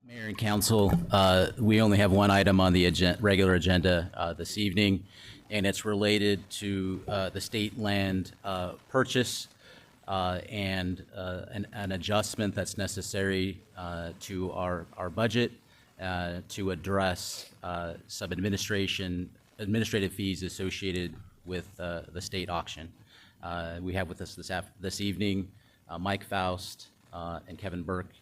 Mayor and Council, we only have one item on the regular agenda this evening, and it's related to the state land purchase and an adjustment that's necessary to our budget to address some administrative fees associated with the state auction. We have with us this evening Mike Faust and Kevin Burke,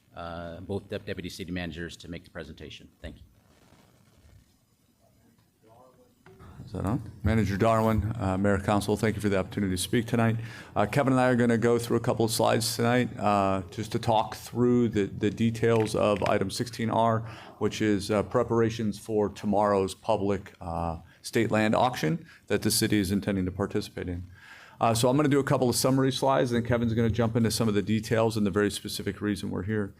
both deputy city managers, to make the presentation. Thank you. Is that on? Manager Darwin, Mayor Council, thank you for the opportunity to speak tonight. Kevin and I are going to go through a couple of slides tonight just to talk through the details of item 16R, which is preparations for tomorrow's public state land auction that the city is intending to participate in. So I'm going to do a couple of summary slides, and then Kevin's going to jump into some of the details and the very specific reason we're here.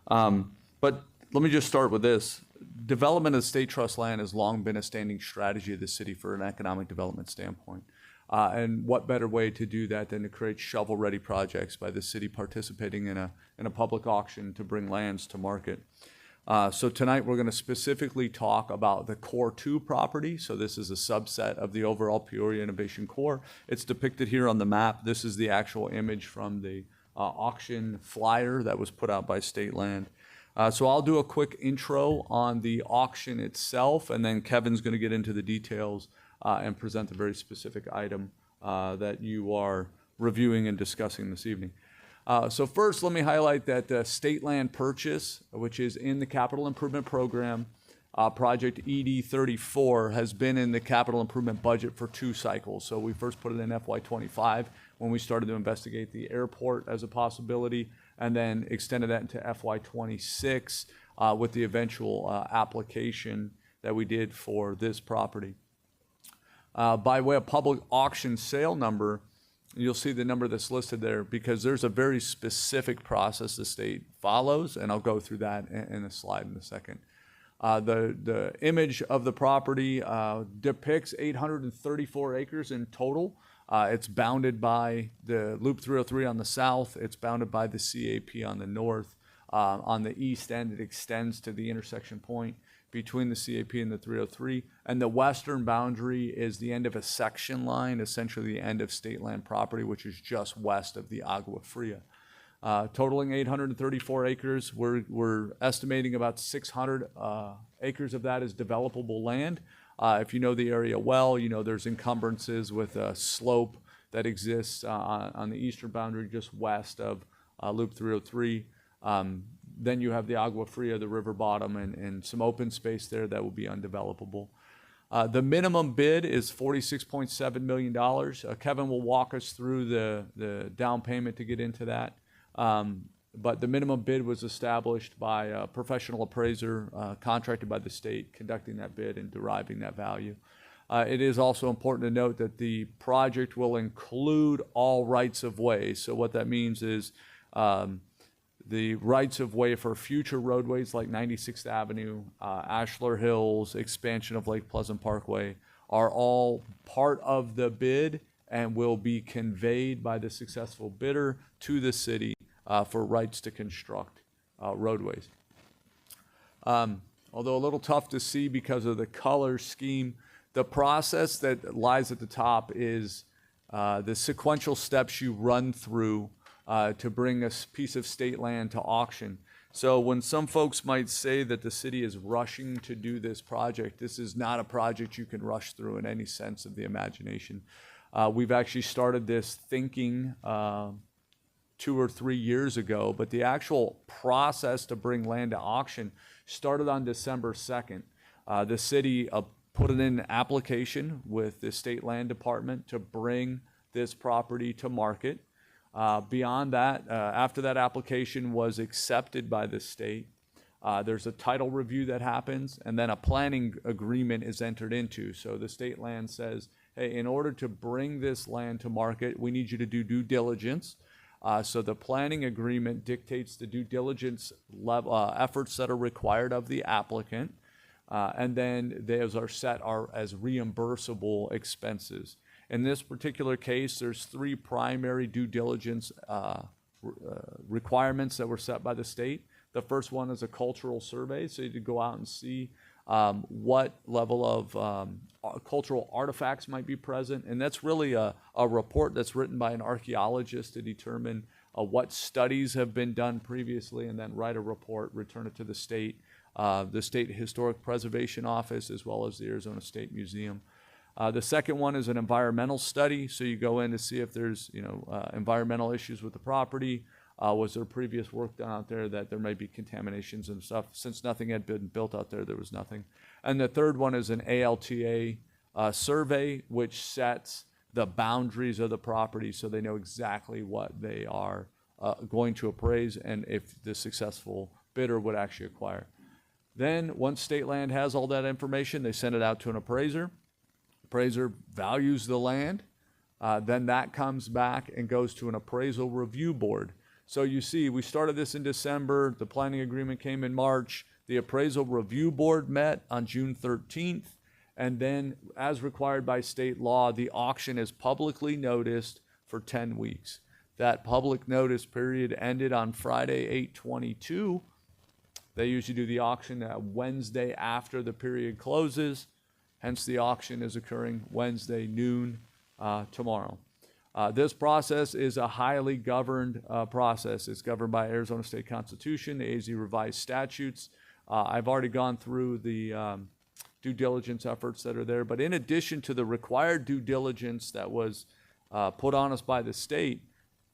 But let me just start with this. Development of state trust land has long been a standing strategy of the city for an economic development standpoint. And what better way to do that than to create shovel-ready projects by the city participating in a public auction to bring lands to market. So tonight we're going to specifically talk about the Core 2 property. So this is a subset of the overall Peoria Innovation Core. It's depicted here on the map. This is the actual image from the auction flyer that was put out by State Land. So I'll do a quick intro on the auction itself, and then Kevin's going to get into the details and present the very specific item that you are reviewing and discussing this evening. So first, let me highlight that the state land purchase, which is in the Capital Improvement Program, Project ED 34, has been in the capital improvement budget for 2 cycles. So we first put it in FY25 when we started to investigate the airport as a possibility, and then extended that into FY26 with the eventual application that we did for this property. By way of public auction sale number, you'll see the number that's listed there because there's a very specific process the state follows, and I'll go through that in a slide in a second. The image of the property depicts 834 acres in total. It's bounded by the Loop 303 on the south. It's bounded by the CAP on the north. On the east end, it extends to the intersection point between the CAP and the 303. And the western boundary is the end of a section line, essentially the end of state land property, which is just west of the Agua Fria. Totaling 834 acres, we're estimating about 600 acres of that is developable land. If you know the area well, you know there's encumbrances with a slope that exists on the eastern boundary just west of Loop 303. Then you have the Agua Fria, the river bottom, and some open space there that will be undevelopable. The minimum bid is $46.7 million. Kevin will walk us through the down payment to get into that. But the minimum bid was established by a professional appraiser contracted by the state, conducting that bid and deriving that value. It is also important to note that the project will include all rights of way. So what that means is the rights of way for future roadways like 96th Avenue, Ashler Hills, expansion of Lake Pleasant Parkway are all part of the bid and will be conveyed by the successful bidder to the city for rights to construct roadways. Although a little tough to see because of the color scheme, the process that lies at the top is the sequential steps you run through to bring a piece of state land to auction. So when some folks might say that the city is rushing to do this project, this is not a project you can rush through in any sense of the imagination. We've actually started this thinking 2 or 3 years ago, but the actual process to bring land to auction started on December 2nd. The city put in an application with the state land department to bring this property to market. Beyond that, after that application was accepted by the state, there's a title review that happens, and then a planning agreement is entered into. So the state land says, hey, in order to bring this land to market, we need you to do due diligence. So the planning agreement dictates the due diligence efforts that are required of the applicant, and then those are set as reimbursable expenses. In this particular case, there's 3 primary due diligence requirements that were set by the state. The first one is a cultural survey, so you go out and see what level of cultural artifacts might be present. And that's really a report that's written by an archaeologist to determine what studies have been done previously, and then write a report, return it to the State Historic Preservation Office, as well as the Arizona State Museum. The second one is an environmental study, so you go in to see if there's environmental issues with the property. Was there previous work done out there that there might be contaminations and stuff? Since nothing had been built out there was nothing. And the third one is an ALTA survey, which sets the boundaries of the property so they know exactly what they are going to appraise and if the successful bidder would actually acquire. Then, once state land has all that information, they send it out to an appraiser. Appraiser values the land. Then that comes back and goes to an appraisal review board. So you see, we started this in December. The planning agreement came in March. The appraisal review board met on June 13th. And then, as required by state law, the auction is publicly noticed for 10 weeks. That public notice period ended on Friday, 8/22. They usually do the auction Wednesday after the period closes. Hence, the auction is occurring Wednesday noon tomorrow. This process is a highly governed process. It's governed by Arizona State Constitution, the AZ revised statutes. I've already gone through the due diligence efforts that are there. But in addition to the required due diligence that was put on us by the state,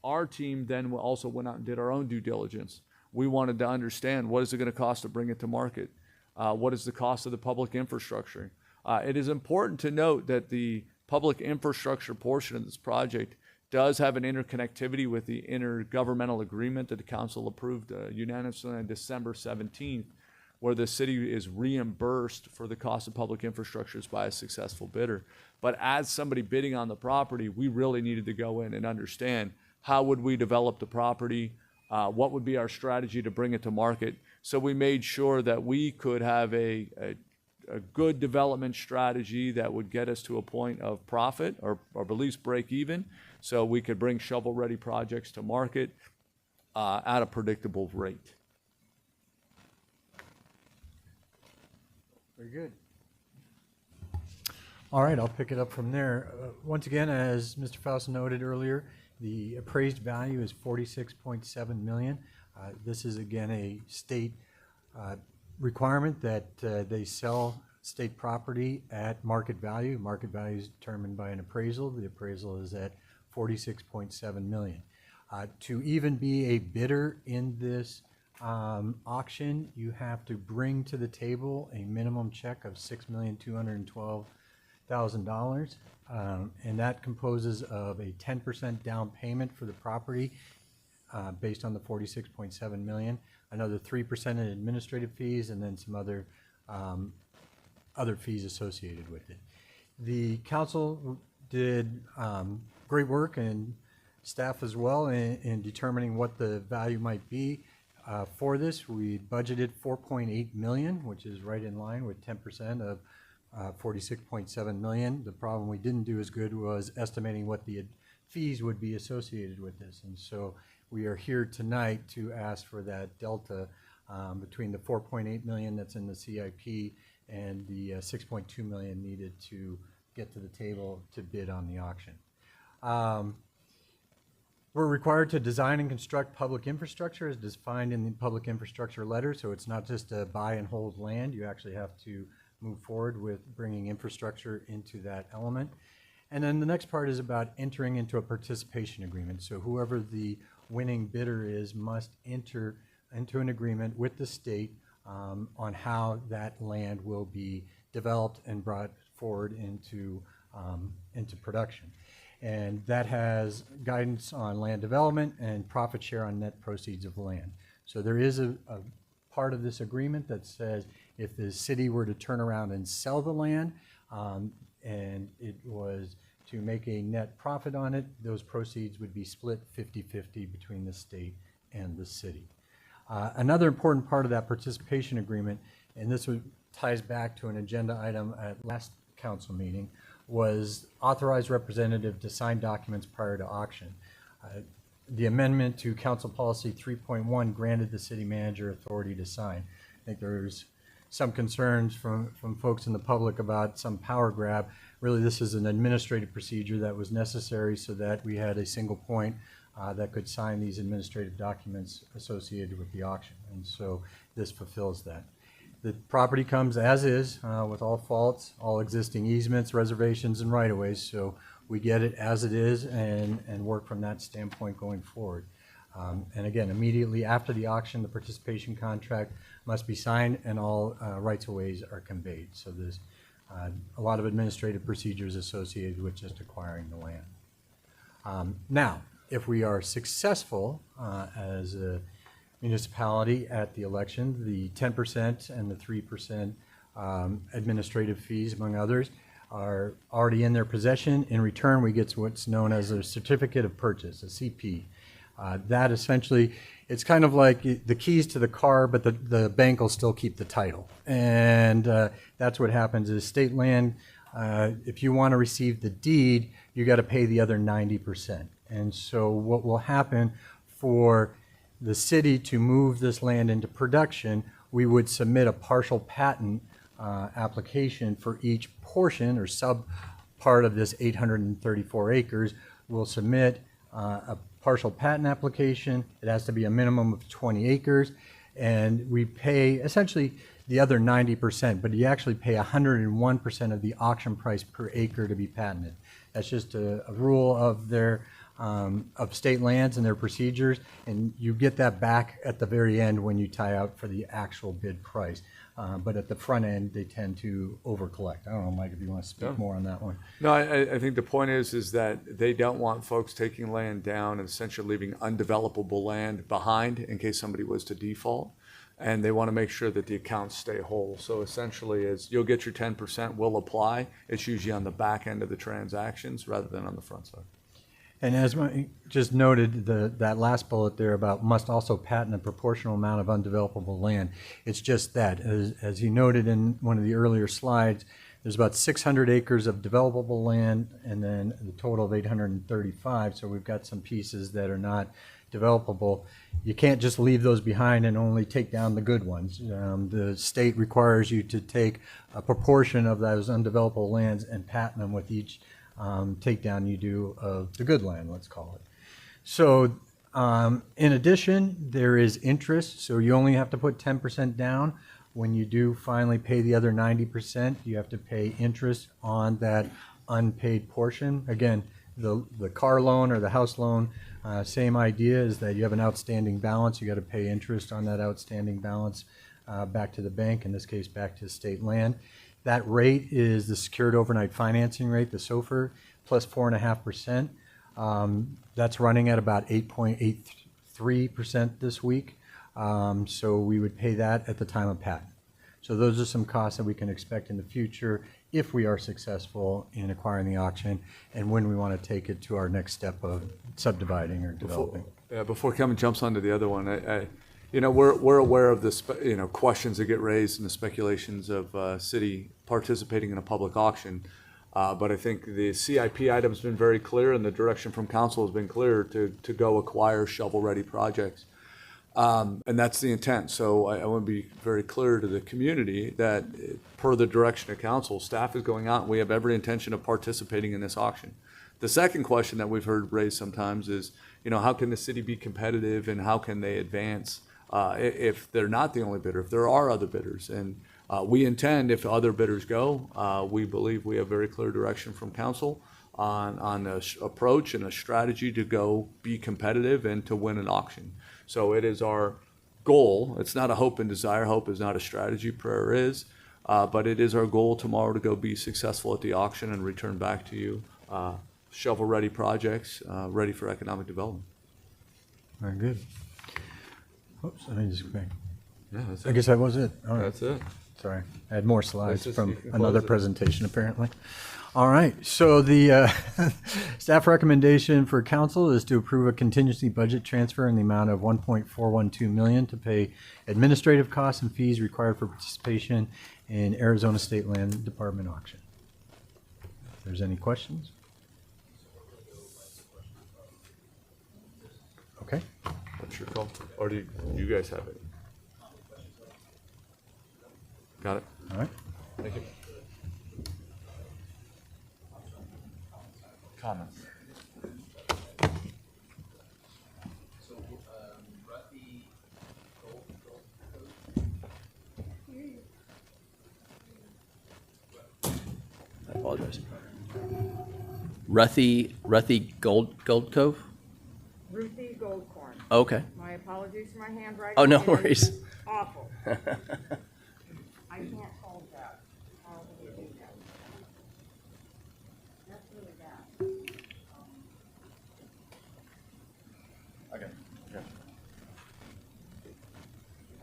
our team then also went out and did our own due diligence. We wanted to understand, what is it going to cost to bring it to market? What is the cost of the public infrastructure? It is important to note that the public infrastructure portion of this project does have an interconnectivity with the intergovernmental agreement that the council approved unanimously on December 17th, where the city is reimbursed for the cost of public infrastructures by a successful bidder. But as somebody bidding on the property, we really needed to go in and understand, how would we develop the property? What would be our strategy to bring it to market? So we made sure that we could have a good development strategy that would get us to a point of profit or at least break even, so we could bring shovel-ready projects to market at a predictable rate. Very good. All right, I'll pick it up from there. Once again, as Mr. Faust noted earlier, the appraised value is $46.7 million. This is again a state requirement that they sell state property at market value. Market value is determined by an appraisal. The appraisal is at $46.7 million. To even be a bidder in this auction, you have to bring to the table a minimum check of $6,212,000, and that composes of a 10% down payment for the property based on the $46.7 million, another 3% in administrative fees, and then some other fees associated with it. The council did great work, and staff as well, in determining what the value might be. For this, we budgeted $4.8 million, which is right in line with 10% of $46.7 million. The problem we didn't do as good was estimating what the fees would be associated with this. And so we are here tonight to ask for that delta between the $4.8 million that's in the CIP and the $6.2 million needed to get to the table to bid on the auction. We're required to design and construct public infrastructure as defined in the public infrastructure letter. So it's not just a buy and hold land. You actually have to move forward with bringing infrastructure into that element. And then the next part is about entering into a participation agreement. So whoever the winning bidder is must enter into an agreement with the state on how that land will be developed and brought forward into production. And that has guidance on land development and profit share on net proceeds of land. So there is a part of this agreement that says if the city were to turn around and sell the land and it was to make a net profit on it, those proceeds would be split 50-50 between the state and the city. Another important part of that participation agreement, and this ties back to an agenda item at last council meeting, was authorized representative to sign documents prior to auction. the amendment to Council Policy 3.1 granted the city manager authority to sign. I think there's some concerns from folks in the public about some power grab. Really, this is an administrative procedure that was necessary so that we had a single point that could sign these administrative documents associated with the auction. And so this fulfills that. The property comes as is with all faults, all existing easements, reservations, and right-of-ways. So we get it as it is and work from that standpoint going forward. And again, immediately after the auction, the participation contract must be signed and all rights-of-ways are conveyed. So there's a lot of administrative procedures associated with just acquiring the land. Now, if we are successful as a municipality at the election, the 10% and the 3% administrative fees, among others, are already in their possession. In return, we get what's known as a certificate of purchase, a CP. That essentially, it's kind of like the keys to the car, but the bank will still keep the title. And that's what happens is state land, if you want to receive the deed, you got to pay the other 90%. And so what will happen for the city to move this land into production, we would submit a partial patent application for each portion or sub part of this 834 acres. We'll submit a partial patent application. It has to be a minimum of 20 acres. And we pay essentially the other 90%, but you actually pay 101% of the auction price per acre to be patented. That's just a rule of their of state lands and their procedures, and you get that back at the very end when you tie out for the actual bid price. But at the front end, they tend to over-collect. I don't know, Mike, if you want to speak more on that one. No, I think the point is that they don't want folks taking land down and essentially leaving undevelopable land behind in case somebody was to default. And they want to make sure that the accounts stay whole. So essentially, is you'll get your 10% will apply. It's usually on the back end of the transactions rather than on the front side. And as Mike just noted, that last bullet there about must also patent a proportional amount of undevelopable land. It's just that. As he noted in one of the earlier slides, there's about 600 acres of developable land and then the total of 835. So we've got some pieces that are not developable. You can't just leave those behind and only take down the good ones. The state requires you to take a proportion of those undevelopable lands and patent them with each takedown you do of the good land, let's call it. So in addition, there is interest. So you only have to put 10% down. When you do finally pay the other 90%, you have to pay interest on that unpaid portion. Again, the car loan or the house loan, same idea is that you have an outstanding balance. You got to pay interest on that outstanding balance back to the bank, in this case back to state land. That rate is the secured overnight financing rate, the SOFR, plus 4.5%. That's running at about 8.83% this week. So we would pay that at the time of patent. So those are some costs that we can expect in the future if we are successful in acquiring the auction and when we want to take it to our next step of subdividing or developing. Before Kevin jumps onto the other one, we're aware of the questions that get raised and the speculations of city participating in a public auction. But I think the CIP item's been very clear and the direction from council has been clear to go acquire shovel-ready projects. And that's the intent. So I want to be very clear to the community that per the direction of council, staff is going out and we have every intention of participating in this auction. The second question that we've heard raised sometimes is, how can the city be competitive and how can they advance if they're not the only bidder, if there are other bidders? And we intend, if other bidders go, we believe we have very clear direction from council on an approach and a strategy to go be competitive and to win an auction. So it is our goal. It's not a hope and desire. Hope is not a strategy. Prayer is. But it is our goal tomorrow to go be successful at the auction and return back to you shovel-ready projects ready for economic development. Very good. Oops, I need to go back. Yeah, that's I guess that was it. All right. That's it. Sorry, I had more slides That's just- from you can another close it. presentation, apparently. All right, so the staff recommendation for council is to approve a contingency budget transfer in the amount of $1.412 million to pay administrative costs and fees required for participation in Arizona State Land Department auction. If there's any questions? Okay. What's your call? Or do you guys have it? Got it? All right. Thank you. Comments? I apologize. Ruthie Gold Cove? Ruthie Goldcorn. Okay. My apologies for my handwriting. Oh, no It is worries. Awful. I can't hold that. How do you do that? That's really bad. Okay.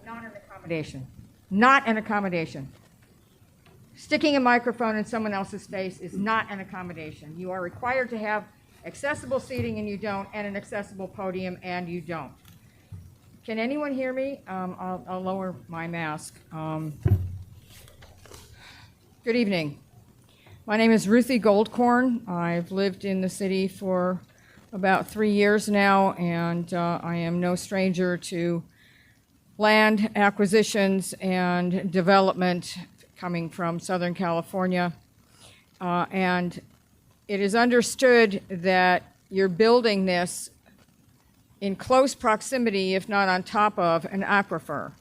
Not an accommodation. Not an accommodation. Sticking a microphone in someone else's face is not an accommodation. You are required to have accessible seating and you don't, and an accessible podium and you don't. Can anyone hear me? I'll lower my mask. Good evening. My name is Ruthie Goldcorn. I've lived in the city for about 3 years now, and I am no stranger to land acquisitions and development coming from Southern California. And it is understood that you're building this in close proximity, if not on top of, an aquifer.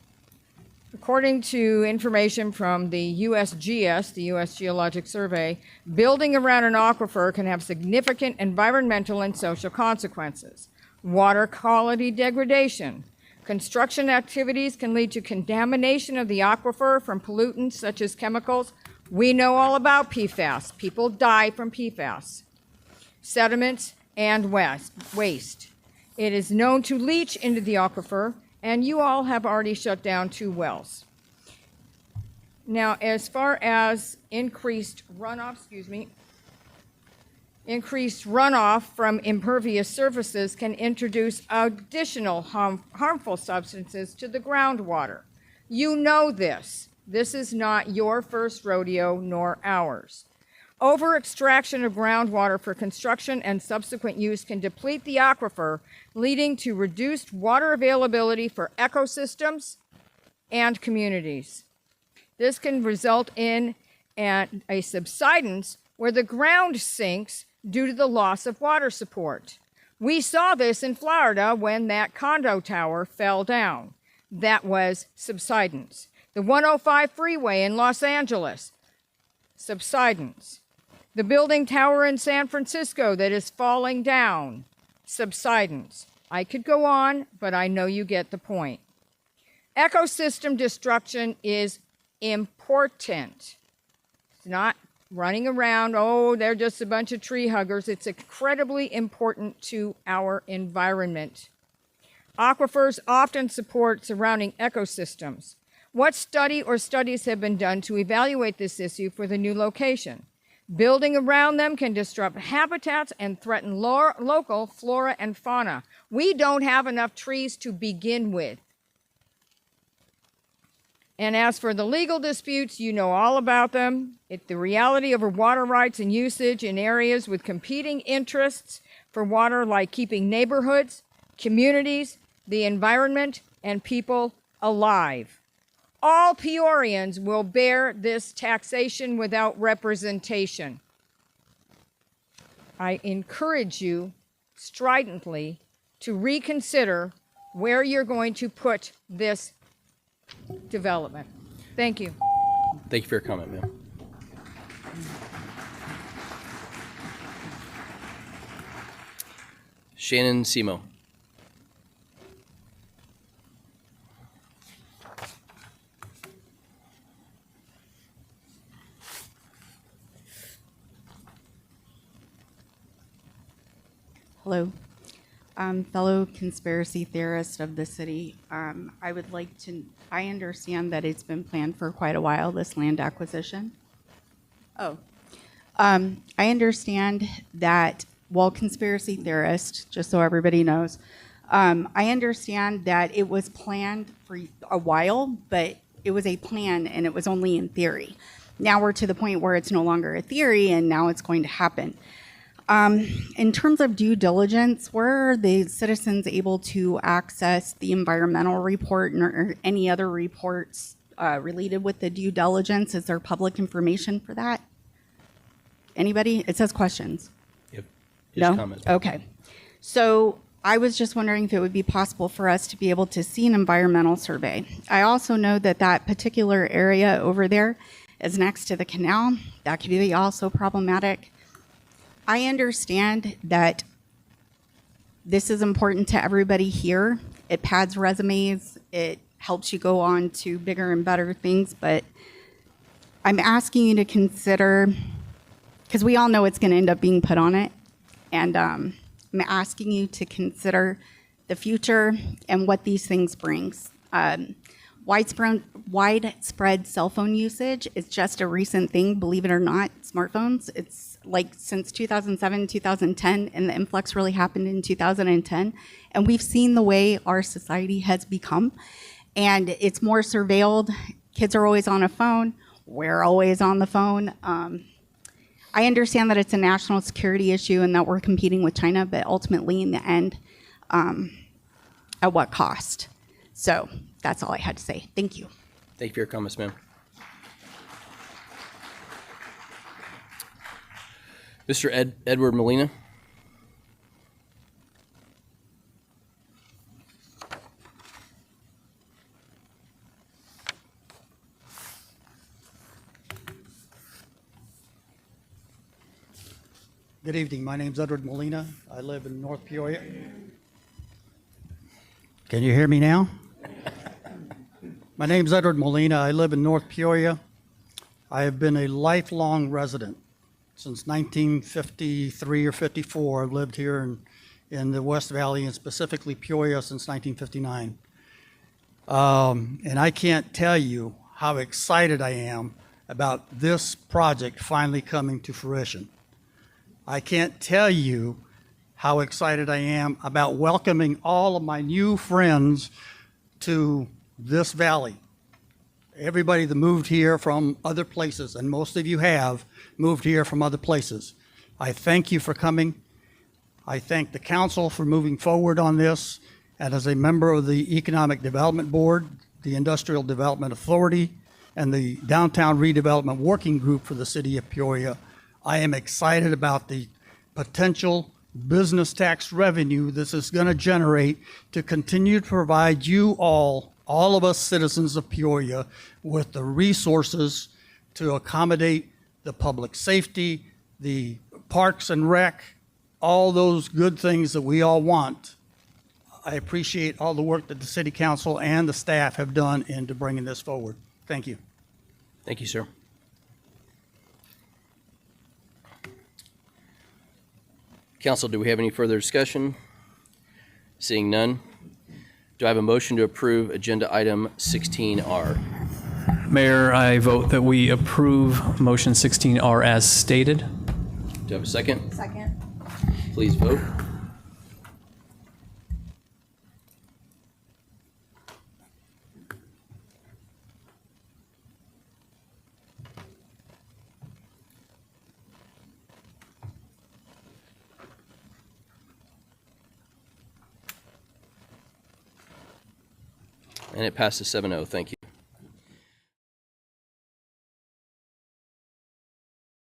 According to information from the USGS, the U.S. Geologic Survey, building around an aquifer can have significant environmental and social consequences. Water quality degradation. Construction activities can lead to contamination of the aquifer from pollutants such as chemicals. We know all about PFAS. People die from PFAS. Sediments and waste. It is known to leach into the aquifer, and you all have already shut down 2 wells. Now, as far as increased runoff from impervious surfaces can introduce additional harmful substances to the groundwater. You know this. This is not your first rodeo nor ours. Over-extraction of groundwater for construction and subsequent use can deplete the aquifer, leading to reduced water availability for ecosystems and communities. This can result in a subsidence where the ground sinks due to the loss of water support. We saw this in Florida when that condo tower fell down. That was subsidence. The 105 freeway in Los Angeles, subsidence. The building tower in San Francisco that is falling down, subsidence. I could go on, but I know you get the point. Ecosystem destruction is important. It's not running around, oh, they're just a bunch of tree huggers. It's incredibly important to our environment. Aquifers often support surrounding ecosystems. What study or studies have been done to evaluate this issue for the new location? Building around them can disrupt habitats and threaten local flora and fauna. We don't have enough trees to begin with. And as for the legal disputes, you know all about them. The reality over water rights and usage in areas with competing interests for water, like keeping neighborhoods, communities, the environment, and people alive. All Peorians will bear this taxation without representation. I encourage you stridently to reconsider where you're going to put this development. Thank you. Thank you for your comment, ma'am. Shannon Simo. Hello. Fellow conspiracy theorist of the city, I would like to, I understand that it's been planned for quite a while, this land acquisition. I understand that, well, conspiracy theorist, just so everybody knows, I understand that it was planned for a while, but it was a plan and it was only in theory. Now we're to the point where it's no longer a theory and now it's going to happen. In terms of due diligence, where are the citizens able to access the environmental report or any other reports related with the due diligence? Is there public information for that? Anybody? It says questions. Yep. No? Comments. Okay. So I was just wondering if it would be possible for us to be able to see an environmental survey. I also know that that particular area over there is next to the canal. That could be also problematic. I understand that this is important to everybody here. It pads resumes. It helps you go on to bigger and better things. But I'm asking you to consider, because we all know it's going to end up being put on it. And I'm asking you to consider the future and what these things brings. Widespread cell phone usage is just a recent thing, believe it or not, smartphones. It's like since 2007, 2010, and the influx really happened in 2010. And we've seen the way our society has become. And it's more surveilled. Kids are always on a phone. We're always on the phone. I understand that it's a national security issue and that we're competing with China, but ultimately in the end, at what cost? So that's all I had to say. Thank you. Thank you for your comments, ma'am. Mr. Edward Molina. Good evening. My name's Edward Molina. I live in North Peoria. Can you hear me now? My name's Edward Molina. I live in North Peoria. I have been a lifelong resident since 1953 or 54. I've lived here in the West Valley and specifically Peoria since 1959. And I can't tell you how excited I am about this project finally coming to fruition. I can't tell you how excited I am about welcoming all of my new friends to this valley. Everybody that moved here from other places, and most of you have moved here from other places. I thank you for coming. I thank the council for moving forward on this. And as a member of the Economic Development Board, the Industrial Development Authority, and the Downtown Redevelopment Working Group for the City of Peoria, I am excited about the potential business tax revenue this is going to generate to continue to provide you all of us citizens of Peoria, with the resources to accommodate the public safety, the parks and rec, all those good things that we all want. I appreciate all the work that the City Council and the staff have done into bringing this forward. Thank you. Thank you, sir. Council, do we have any further discussion? Seeing none, do I have a motion to approve agenda item 16R? Mayor, I vote that we approve motion 16R as stated. Do I have a second? Second. Please vote. And it passes 7-0. Thank you.